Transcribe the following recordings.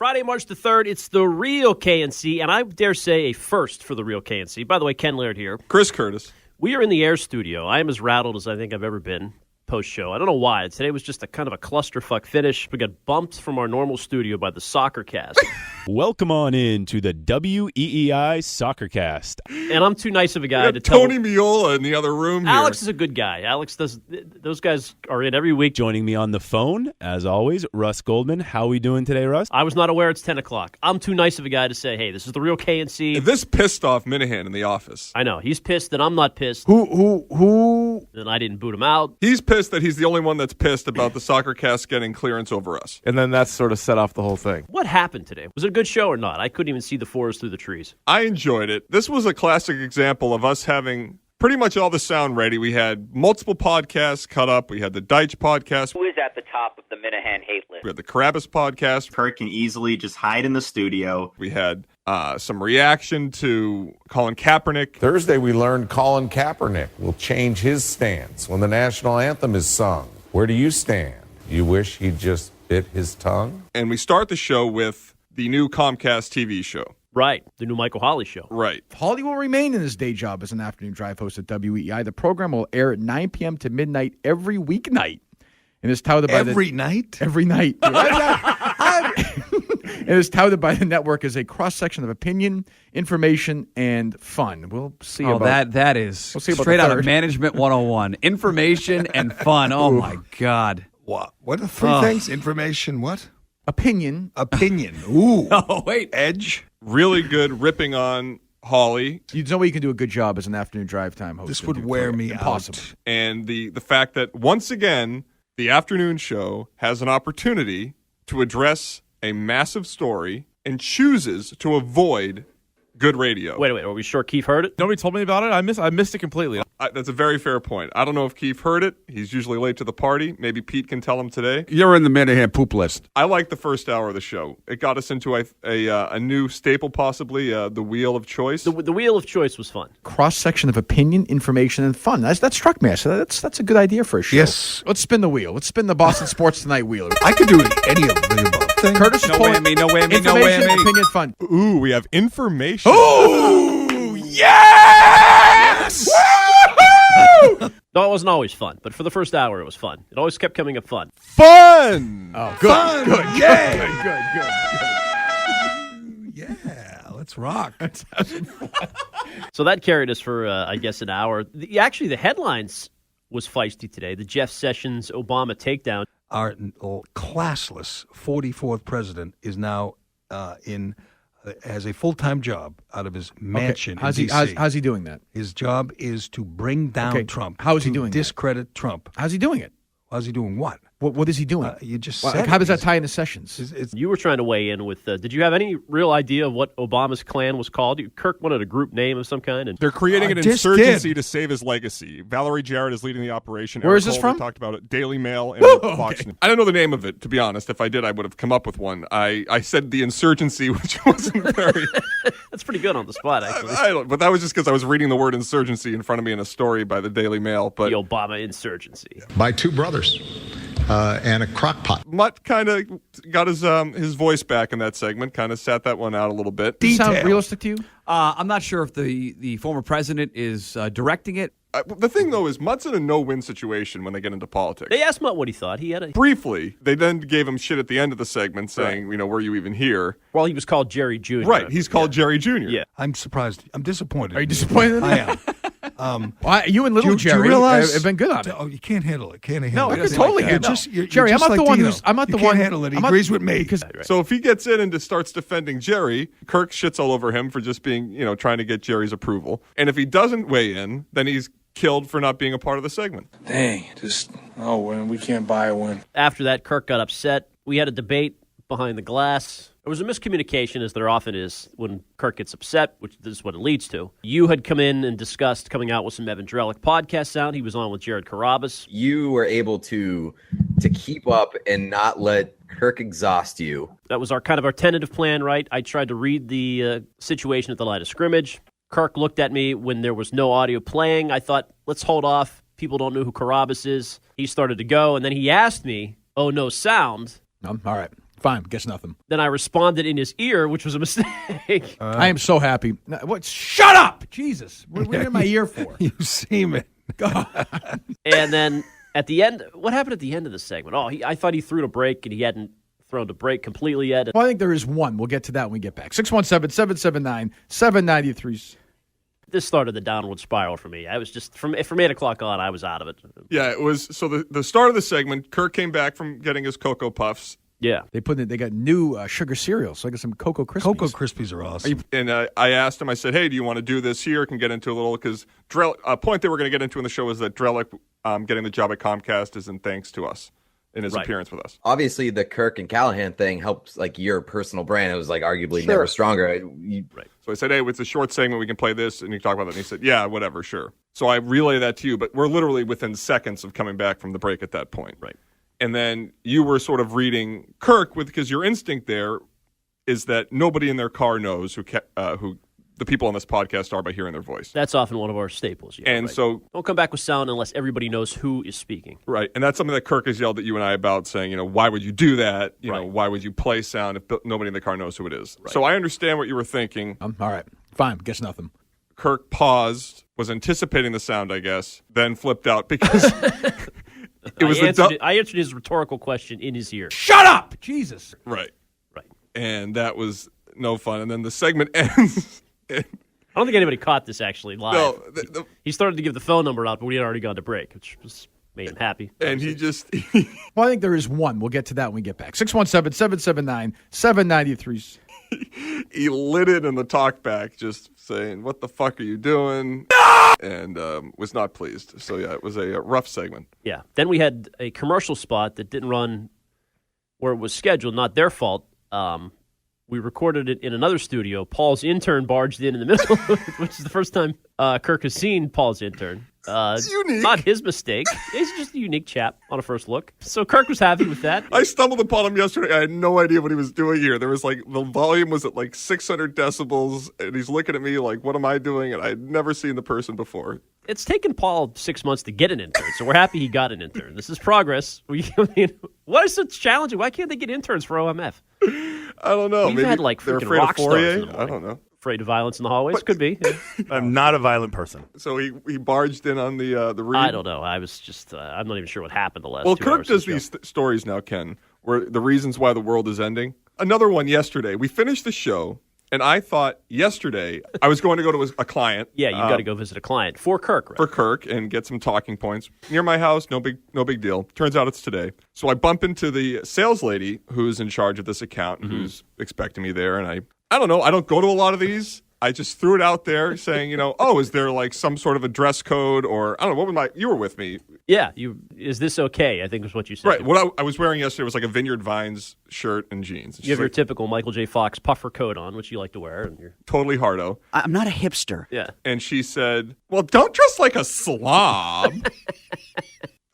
Friday, March the 3rd, it's the real KNC, and I dare say a first for the real KNC. By the way, Ken Laird here. Chris Curtis. We are in the Air studio. I am as rattled as I think I've ever been post-show. I don't know why. Today was just a kind of a clusterfuck finish. We got bumped from our normal studio by the SoccerCast. Welcome on in to the WEEI SoccerCast. And I'm too nice of a guy to tell Tony Miola in the other room here. Alex is a good guy. Alex does. Those guys are in every week. Joining me on the phone, as always, Russ Goldman. How are we doing today, Russ? I was not aware it's 10 o'clock. I'm too nice of a guy to say, hey, this is the real KNC. This pissed off Minahan in the office. I know. He's pissed that I'm not pissed. Who? Then I didn't boot him out. He's pissed that he's the only one that's pissed about the SoccerCast getting clearance over us. And then that's sort of set off the whole thing. What happened today? Was it a good show or not? I couldn't even see the forest through the trees. I enjoyed it. This was a classic example of us having pretty much all the sound ready. We had multiple podcasts cut up. We had the Deitch podcast. Who is at the top of the Minahan hate list? We had the Carabas podcast. Kirk can easily just hide in the studio. We had some reaction to Colin Kaepernick. Thursday, we learned Colin Kaepernick will change his stance when the national anthem is sung. Where do you stand? You wish he'd just bit his tongue? And we start the show with the new Comcast TV show. Right. The new Michael Hawley show. Right. Hawley will remain in his day job as an afternoon drive host at WEI. The program will air at 9 p.m. to midnight every weeknight. And is touted by Every night? Every night. It is touted by the network as a cross-section of opinion, information, and fun. We'll see about that is we'll see about straight the out third. of Management 101. Information and fun. Oh, my God. What? What are three things? Information, what? Opinion. Ooh. Oh, wait. Edge. Really good ripping on Hawley. You know you can do a good job as an afternoon drive time host. This would wear me Impossible. out. And the fact that, once again, the afternoon show has an opportunity to address a massive story and chooses to avoid good radio. Wait, are we sure Keith heard it? Nobody told me about it. I missed it completely. That's a very fair point. I don't know if Keith heard it. He's usually late to the party. Maybe Pete can tell him today. You're in the Minahan poop list. I like the first hour of the show. It got us into a new staple, possibly, the Wheel of Choice. The Wheel of Choice was fun. Cross-section of opinion, information, and fun. That struck me. I said, that's a good idea for a show. Yes. Let's spin the wheel. Let's spin the Boston Sports Tonight wheel. I could do any of the above. Curtis is pulling information, opinion, fun. Ooh, we have information. Ooh, yes! No, it wasn't always fun, but for the first hour, it was fun. It always kept coming up fun. Fun! Oh, good. Fun! Good. Yeah, let's rock. So that carried us for, I guess, an hour. Actually, the headlines was feisty today. The Jeff Sessions Obama takedown. Our classless 44th president is now has a full-time job out of his mansion in D.C. How's he doing that? His job is to bring down Trump. How is he doing that? Discredit Trump. How's he doing it? How's he doing what? What is he doing? You just Well, said how it. does that tie into Sessions? You were trying to weigh in with, did you have any real idea of what Obama's clan was called? Kirk wanted a group name of some kind. And They're creating an just insurgency did. to save his legacy. Valerie Jarrett is leading the operation. Where Eric is this Holder from? Talked about it. Daily Mail and Fox News. I don't know the name of it, to be honest. If I did, I would have come up with one. I said the insurgency, which wasn't very... That's pretty good on the spot, actually. but that was just because I was reading the word insurgency in front of me in a story by the Daily Mail. But The Obama insurgency. by two brothers and a crock pot. Mutt kind of got his voice back in that segment, kind of sat that one out a little bit. Does it sound realistic to you? I'm not sure if the former president is directing it. The thing, though, is Mutt's in a no-win situation when they get into politics. They asked Mutt what he thought. He had a... Briefly, they then gave him shit at the end of the segment saying, were you even here? Well, he was called Jerry Jr. Right, he's called Jerry Jr. Yeah. I'm surprised. I'm disappointed. Are you disappointed in I that? am. You and little Do you Jerry realize, have been good on it. Oh, you can't handle it. Can't No, handle I it. could totally handle it. Jerry, I'm not the one who's. I'm not the you one. Can't handle it. He I'm not- agrees with me. Because So if he gets in and just starts defending Jerry, Kirk shits all over him for just being, trying to get Jerry's approval. And if he doesn't weigh in, then he's killed for not being a part of the segment. Dang, we can't buy a win. After that, Kirk got upset. We had a debate behind the glass. There was a miscommunication, as there often is when Kirk gets upset, which this is what it leads to. You had come in and discussed coming out with some Evan Drellick podcast sound. He was on with Jared Carabas. You were able to keep up and not let Kirk exhaust you. That was our tentative plan, right? I tried to read the situation at the line of scrimmage. Kirk looked at me when there was no audio playing. I thought, let's hold off. People don't know who Carabas is. He started to go, and then he asked me, oh, no sound. all right. Fine, guess nothing. Then I responded in his ear, which was a mistake. I am so happy. What? Shut up! Jesus. What are you in my ear for? You semen. And then at the end, what happened at the end of the segment? I thought he threw to break, and he hadn't thrown to break completely yet. Well, I think there is one. We'll get to that when we get back. 617-779-793. This started the downward spiral for me. I was just, from 8 o'clock on, I was out of it. Yeah, it was. So the start of the segment, Kirk came back from getting his Cocoa Puffs. Yeah. They got new sugar cereals. So I got some Cocoa Krispies. Cocoa Krispies are awesome. And I asked him, I said, hey, do you want to do this here? Can get into a little, because a point they were going to get into in the show is that Drellick getting the job at Comcast is in thanks to us in his appearance with us. Obviously, the Kirk and Callahan thing helps like your personal brand. It was like arguably never stronger. Right. So I said, hey, it's a short segment. We can play this, and you can talk about it. And he said, yeah, whatever, sure. So I relay that to you, but we're literally within seconds of coming back from the break at that point. Right. And then you were sort of reading Kirk because your instinct there is that nobody in their car knows who the people on this podcast are by hearing their voice. That's often one of our staples. Yeah, and so don't come back with sound unless everybody knows who is speaking. Right. And that's something that Kirk has yelled at you and I about, saying, why would you do that? You know, why would you play sound if nobody in the car knows who it is? Right. So I understand what you were thinking. All right. Fine. Guess nothing. Kirk paused, was anticipating the sound, I guess, then flipped out because I answered his rhetorical question in his ear. Shut up! Jesus. Right. And that was no fun. And then the segment ends. I don't think anybody caught this actually live. No, he started to give the phone number out, but we had already gone to break, which made him happy. And he just... Well, I think there is one. We'll get to that when we get back. 617-779-793. He lit it in the talkback, just saying, what the fuck are you doing? And was not pleased. So, yeah, it was a rough segment. Yeah. Then we had a commercial spot that didn't run where it was scheduled, not their fault. We recorded it in another studio. Paul's intern barged in the middle, which is the first time Kirk has seen Paul's intern. It's unique. Not his mistake. He's just a unique chap on a first look. So Kirk was happy with that. I stumbled upon him yesterday. I had no idea what he was doing here. There was the volume was at 600 decibels, and he's looking at me like, what am I doing? And I'd never seen the person before. It's taken Paul 6 months to get an intern, so we're happy he got an intern. This is progress. What is so challenging? Why can't they get interns for OMF? I don't know. We've had they're freaking afraid rock of Fourier? stars in the I don't know. Afraid of violence in the hallways? Could be. Yeah. I'm not a violent person. So he barged in on the read? I don't know. I was just, I'm not even sure what happened the last 2 hours. Well, Kirk does these stories now, Ken, where the reasons why the world is ending. Another one yesterday. We finished the show, and I thought yesterday I was going to go to a client. Yeah, you got to go visit a client for Kirk, right? For Kirk, and get some talking points. Near my house, no big deal. Turns out it's today. So I bump into the sales lady who's in charge of this account, who's expecting me there, and I don't know. I don't go to a lot of these. I just threw it out there saying, is there some sort of a dress code or, I don't know, you were with me. Yeah, is this okay? I think was what you said. Right. What I was wearing yesterday was a Vineyard Vines shirt and jeans. You have your typical Michael J. Fox puffer coat on, which you like to wear. And you're totally hardo. I'm not a hipster. Yeah. And she said, well, don't dress like a slob.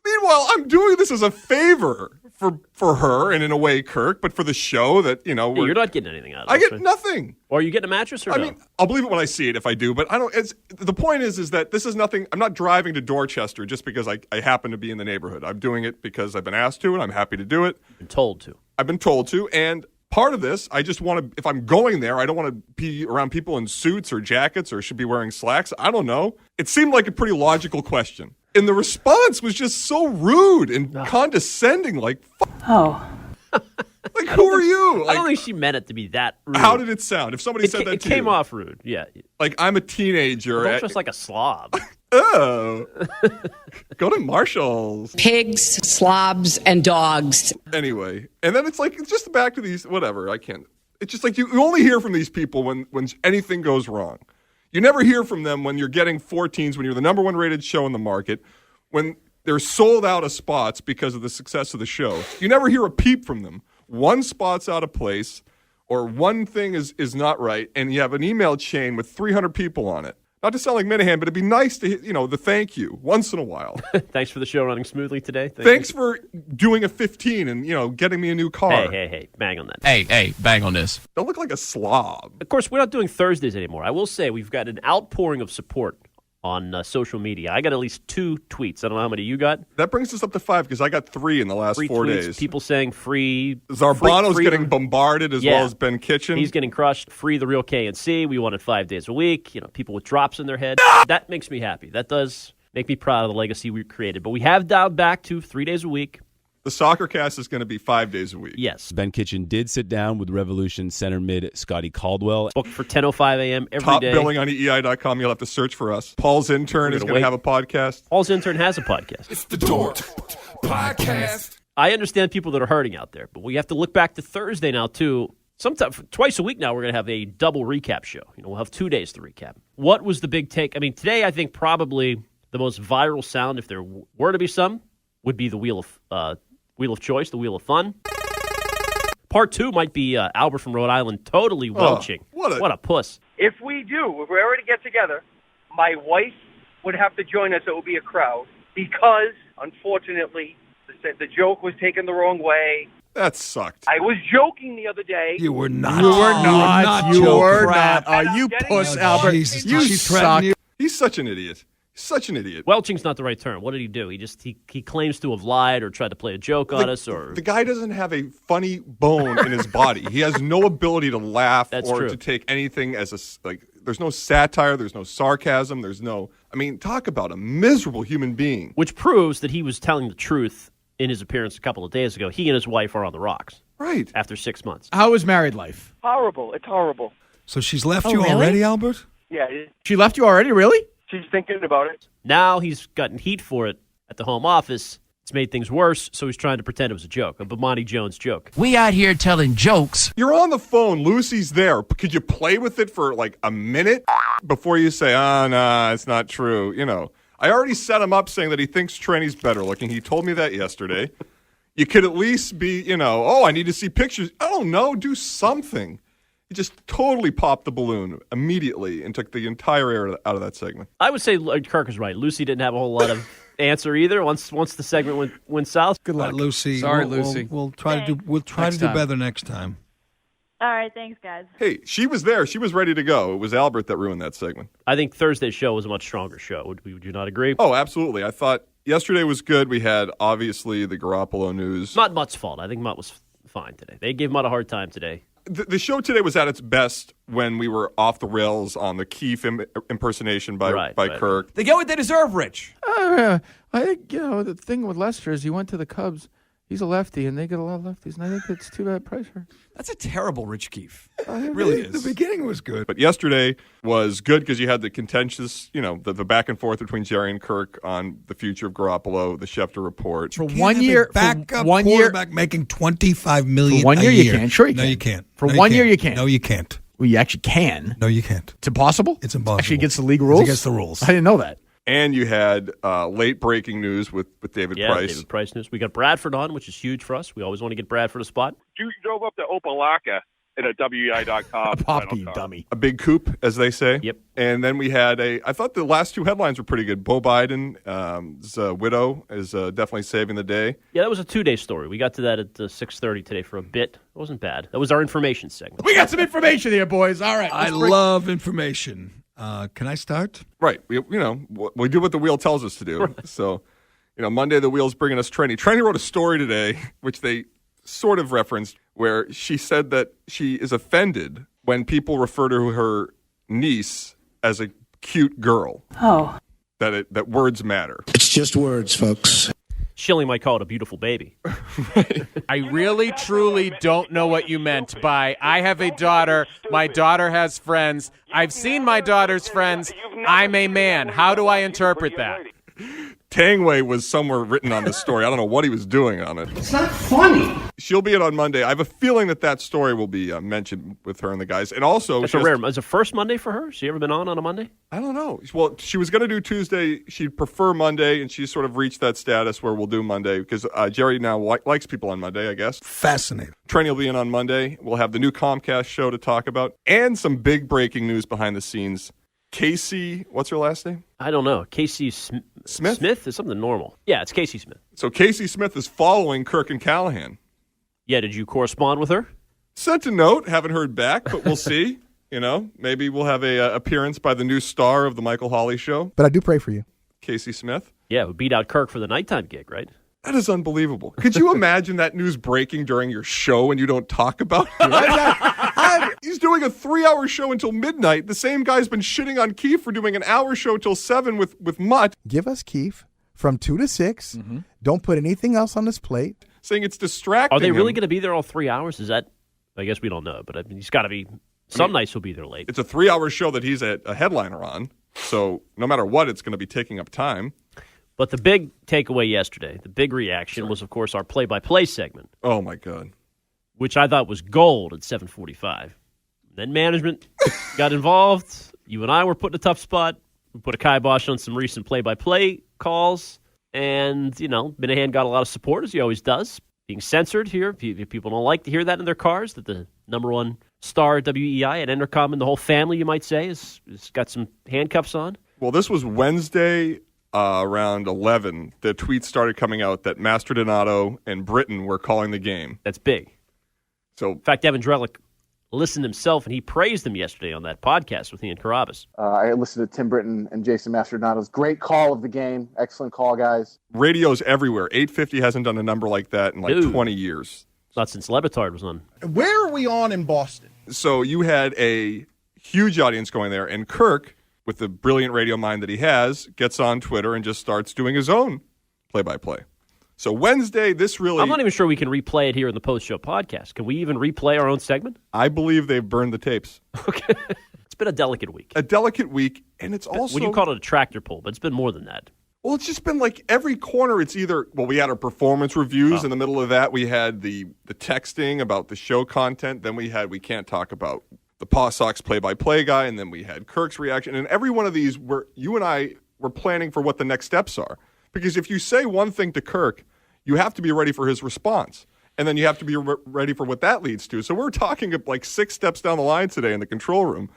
Meanwhile, I'm doing this as a favor for her and in a way, Kirk, but for the show that, you're not getting anything out of it. I get nothing. Or are you getting a mattress or no? I mean, I'll believe it when I see it if I do, but I don't. The point is that this is nothing. I'm not driving to Dorchester just because I happen to be in the neighborhood. I'm doing it because I've been asked to, and I'm happy to do it. I've been told to. I've been told to, and part of this, I just want to, if I'm going there, I don't want to be around people in suits or jackets or should be wearing slacks. I don't know. It seemed like a pretty logical question. And the response was just so rude and condescending, like, like, who are you? I don't think she meant it to be that rude. How did it sound? If somebody said that to you. It came off rude, yeah. Like, I'm a teenager. Don't dress like a slob. Oh. Go to Marshall's. Pigs, slobs, and dogs. Anyway, and then it's just back to these, whatever, I can't. It's just like you only hear from these people when anything goes wrong. You never hear from them when you're getting 14s, when you're the number one rated show in the market, when they're sold out of spots because of the success of the show. You never hear a peep from them. One spot's out of place or one thing is not right, and you have an email chain with 300 people on it. Not to sound like Minahan, but it'd be nice to, the thank you once in a while. Thanks for the show running smoothly today. Thanks for doing a 15 and, getting me a new car. Hey, bang on that. Hey, bang on this. Don't look like a slob. Of course, we're not doing Thursdays anymore. I will say we've got an outpouring of support on social media. I got at least 2 tweets. I don't know how many you got. That brings us up to 5 because I got 3 in the last 4 tweets, days. People saying free. Zarbano's getting bombarded as well as Ben Kitchen. He's getting crushed. Free the real KNC. We want it 5 days a week. People with drops in their head. That makes me happy. That does make me proud of the legacy we created. But we have dialed back to 3 days a week. The SoccerCast is going to be 5 days a week. Yes. Ben Kitchen did sit down with Revolution center mid Scotty Caldwell. Booked for 10:05 a.m. every Top day. billing on EEI.com. You'll have to search for us. Paul's intern is going to have a podcast. Paul's intern has a podcast. It's the Dork Podcast. I understand people that are hurting out there, but we have to look back to Thursday now, too. Sometime twice a week now, we're going to have a double recap show. We'll have 2 days to recap. What was the big take? I mean, today I think probably the most viral sound, if there were to be some, would be the Wheel of Choice, the Wheel of Fun. Part 2 might be Albert from Rhode Island totally welching. What a puss. If we were to get together, my wife would have to join us. It would be a crowd because, unfortunately, the joke was taken the wrong way. That sucked. I was joking the other day. You were not. You were not. You were not. Oh, you puss, Albert. Jesus, you suck. He's such an idiot. Such an idiot. Welching's not the right term. What did he do? He claims to have lied or tried to play a joke on us. Or the guy doesn't have a funny bone in his body. He has no ability to laugh to take anything as there's no satire, there's no sarcasm, talk about a miserable human being. Which proves that he was telling the truth in his appearance a couple of days ago. He and his wife are on the rocks. Right. After 6 months. How was married life? Horrible. It's horrible. So she's left you already, Albert? Yeah. She left you already, really? She's thinking about it. Now he's gotten heat for it at the home office. It's made things worse, so he's trying to pretend it was a joke, a Bomani Jones joke. We out here telling jokes. You're on the phone. Lucy's there. Could you play with it for a minute before you say, nah, it's not true? I already set him up saying that he thinks Trenny's better looking. He told me that yesterday. You could at least be, I need to see pictures. Oh, no, do something. He just totally popped the balloon immediately and took the entire air out of that segment. I would say Kirk is right. Lucy didn't have a whole lot of answer either once the segment went south. Good luck, Lucy. Sorry, Lucy. We'll try to do better next time. All right, thanks, guys. Hey, she was there. She was ready to go. It was Albert that ruined that segment. I think Thursday's show was a much stronger show. Would you not agree? Oh, absolutely. I thought yesterday was good. We had, obviously, the Garoppolo news. Not Mutt's fault. I think Mutt was fine today. They gave Mutt a hard time today. The show today was at its best when we were off the rails on the Keefe impersonation by Kirk. They get what they deserve, Rich. I think, the thing with Lester is he went to the Cubs. He's a lefty, and they get a lot of lefties, and I think it's too bad pressure. That's a terrible Rich Keefe. It really is. The beginning was good. But yesterday was good because you had the contentious, the back and forth between Jerry and Kirk on the future of Garoppolo, the Schefter report. For 1 year, backup for 1 year, quarterback making $25 million for 1 year a year. You can. Sure you can. No, you can't. For 1 year you can. No, you can't. Well, you actually can. No, you can't. It's impossible? It's impossible. Actually against the league rules? It's against the rules. I didn't know that. And you had late breaking news with David Price. David Price news. We got Bradford on, which is huge for us. We always want to get Bradford a spot. You drove up to Opelika in a WEI.com. Pop you dummy. A big coup, as they say. Yep. And then we had I thought the last 2 headlines were pretty good. Beau Biden's widow is definitely saving the day. Yeah, that was a 2-day story. We got to that at 6:30 today for a bit. It wasn't bad. That was our information segment. We got some information here, boys. All right. I love information. Can I start? Right. We do what the wheel tells us to do. Right. So, Monday the wheel's bringing us Trenny. Trenny wrote a story today, which they sort of referenced, where she said that she is offended when people refer to her niece as a cute girl. Oh. That words matter. It's just words, folks. Shilling might call it a beautiful baby. I really, truly don't know what you meant by, I have a daughter, my daughter has friends, I've seen my daughter's friends, I'm a man. How do I interpret that? Tangway was somewhere written on this story. I don't know what he was doing on it. It's not funny. She'll be in on Monday. I have a feeling that story will be mentioned with her and the guys. And also, it's a first Monday for her? Has she ever been on a Monday? I don't know. Well, she was going to do Tuesday. She'd prefer Monday, and she's sort of reached that status where we'll do Monday because Jerry now likes people on Monday, I guess. Fascinating. Trenny will be in on Monday. We'll have the new Comcast show to talk about and some big breaking news behind the scenes. Casey, what's her last name? I don't know. Casey Smith? Smith is something normal. Yeah, it's Casey Smith. So Casey Smith is following Kirk and Callahan. Yeah, did you correspond with her? Sent a note. Haven't heard back, but we'll see. You know, maybe we'll have a appearance by the new star of the Michael Hawley Show, But I do pray for you. Casey Smith. Yeah, we beat out Kirk for the nighttime gig, right? That is unbelievable. Could you imagine that news breaking during your show and you don't talk about it? He's doing a 3-hour show until midnight. The same guy's been shitting on Keefe for doing an hour show till 7 with Mutt. Give us Keefe from 2 to 6. Mm-hmm. Don't put anything else on his plate. Saying it's distracting. Are they really going to be there all 3 hours? Is that? I guess we don't know, but I mean, he's got to be. Some nights he'll be there late. It's a 3-hour show that he's a headliner on. So no matter what, it's going to be taking up time. But the big takeaway yesterday, the big reaction was, of course, our play-by-play segment. Oh, my God. Which I thought was gold at 7:45. Then management got involved. You and I were put in a tough spot. We put a kibosh on some recent play-by-play calls. And, you know, Minahan got a lot of support, as he always does. Being censored here. People don't like to hear that in their cars, that the number one star at WEI at Entercom and the whole family, you might say, has got some handcuffs on. Well, this was Wednesday around 11. The tweets started coming out that Mastrodonato and Britain were calling the game. That's big. So, in fact, Evan Drellick listened himself, and he praised them yesterday on that podcast with Ian Carabas. I listened to Tim Britton and Jason Mastrodonato's great call of the game. Excellent call, guys. Radio's everywhere. 850 hasn't done a number like that in 20 years. Not since Levitard was on. Where are we on in Boston? So you had a huge audience going there, and Kirk, with the brilliant radio mind that he has, gets on Twitter and just starts doing his own play-by-play. So Wednesday, this really... I'm not even sure we can replay it here in the post-show podcast. Can we even replay our own segment? I believe they've burned the tapes. Okay. It's been a delicate week. A delicate week, and it's also... When you call it a tractor pull, but it's been more than that. Well, it's just been like every corner, it's either... Well, we had our performance reviews. In the middle of that, we had the texting about the show content. Then we can't talk about the Paw Sox play-by-play guy. And then we had Kirk's reaction. And every one of these, you and I were planning for what the next steps are. Because if you say one thing to Kirk, you have to be ready for his response. And then you have to be ready for what that leads to. So we're talking like 6 steps down the line today in the control room,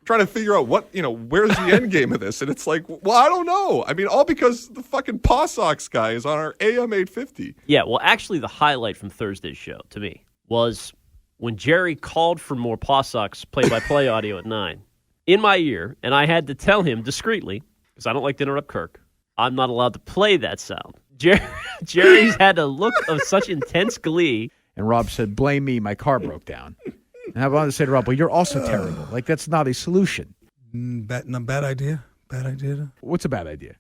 trying to figure out where's the end game of this. And it's like, well, I don't know. I mean, all because the fucking Paw Sox guy is on our AM 850. Yeah, well, actually, the highlight from Thursday's show, to me, was when Jerry called for more Paw Sox play-by-play audio at 9 in my ear, and I had to tell him discreetly, because I don't like to interrupt Kirk, I'm not allowed to play that sound. Jerry's had a look of such intense glee. And Rob said, blame me, my car broke down. And I wanted to say to Rob, well, you're also terrible. Like, that's not a solution. Bad idea. Bad idea. What's a bad idea?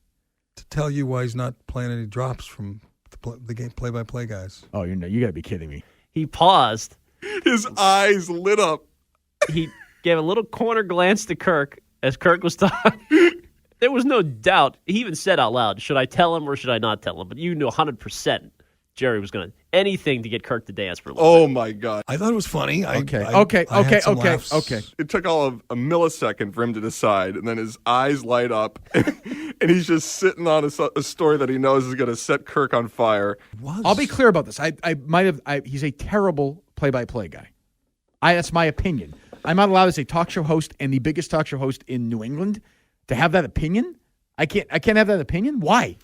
To tell you why he's not playing any drops from the game play-by-play guys. Oh, you got to be kidding me. He paused. His eyes lit up. He gave a little corner glance to Kirk as Kirk was talking. There was no doubt. He even said out loud, should I tell him or should I not tell him? But you knew 100% Jerry was going to anything to get Kirk to dance for a little bit. My God. I thought it was funny. Okay. It took all of a millisecond for him to decide, and then his eyes light up, and he's just sitting on a story that he knows is going to set Kirk on fire. I'll be clear about this. He's a terrible play-by-play guy. That's my opinion. I'm not allowed as a talk show host and the biggest talk show host in New England to have that opinion. I can't have that opinion. Why?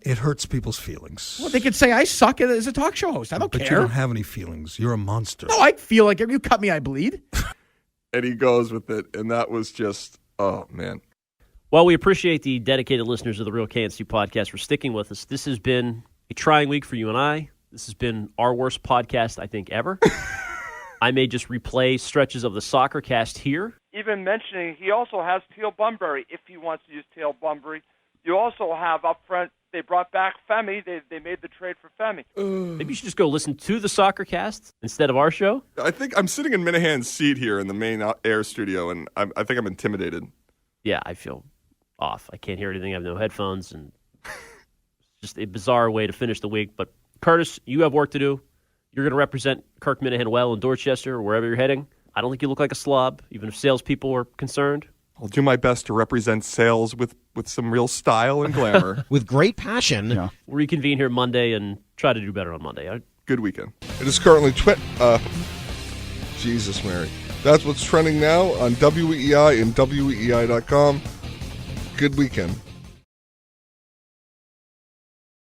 It hurts people's feelings. Well, they could say I suck as a talk show host. I don't care. But you don't have any feelings. You're a monster. No, I feel like if you cut me, I bleed. And he goes with it, and that was just, oh, man. Well, we appreciate the dedicated listeners of the Real KNC podcast for sticking with us. This has been a trying week for you and I. This has been our worst podcast, I think, ever. I may just replay stretches of the SoccerCast here. Even mentioning he also has Teal Bunbury if he wants to use Teal Bunbury. You also have up front, they brought back Femi. They made the trade for Femi. Maybe you should just go listen to the SoccerCast instead of our show. I think I'm sitting in Minahan's seat here in the main air studio, and I think I'm intimidated. Yeah, I feel off. I can't hear anything. I have no headphones, and just a bizarre way to finish the week. But, Curtis, you have work to do. You're going to represent Kirk Minahan well in Dorchester or wherever you're heading. I don't think you look like a slob, even if salespeople are concerned. I'll do my best to represent sales with some real style and glamour. With great passion. Yeah. We'll reconvene here Monday and try to do better on Monday. Right? Good weekend. It is currently Jesus, Mary. That's what's trending now on WEI and WEI.com. Good weekend.